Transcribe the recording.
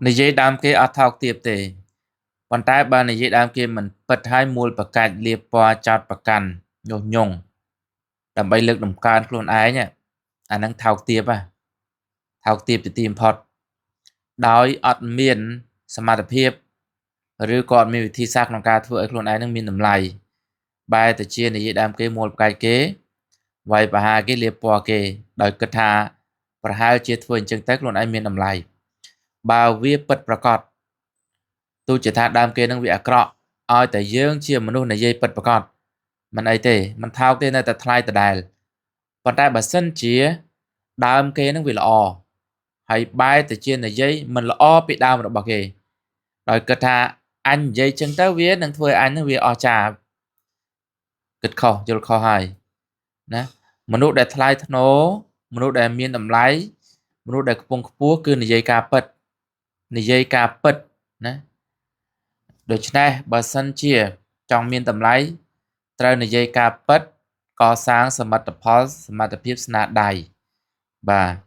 និយាយដើមគេអត់ថោកទាបទេប៉ុន្តែបើនិយាយដើមគេមិនពិតហើយមូលប្រកាច់លៀបពណ៌ចោតប្រកាន់ញុះញង់ដើម្បីលើកតម្កើងខ្លួនឯងអាហ្នឹងថោកទាបថោកទាបទៅទីបំផុតដោយអត់មានសមត្ថភាពឬក៏អត់មានវិធីសាស្ត្រក្នុងការធ្វើឲ្យខ្លួនឯងនឹងមានតម្លៃបែរទៅជានិយាយដើមគេមូលប្រកាច់គេវាយប្រហារគេលៀបពណ៌គេដោយគិតថាប្រហែលជាធ្វើអញ្ចឹងទៅខ្លួនឯងមានតម្លៃបើវាពិតប្រាកដទោះជាថាដើមគេនឹងវាអាក្រក់ឲ្យតែយើងជាមនុស្សនិយាយពិតប្រាកដមិនអីទេមិនថោកទេនៅតែថ្លៃដដែលប៉ុន្តែបើសិនជាដើមគេនឹងវាល្អហើយបែរទៅជានិយាយមិនល្អពីដើមរបស់គេដោយគិតថាអញនិយាយចឹងទៅវានឹងធ្វើឲ្យអញនឹងវាអស្ចារ្យគិតខុសយល់ខុសហើយណាមនុស្សដែលថ្លៃថ្នូរមនុស្សដែលមានតម្លៃមនុស្សដែលខ្ពង់ខ្ពស់គឺនិយាយការពិតណាដូច្នេះបើសិនជាចង់មានតម្លៃត្រូវនិយាយការពិតកសាងសមិទ្ធផលសមត្ថភាពស្នាដៃបាទ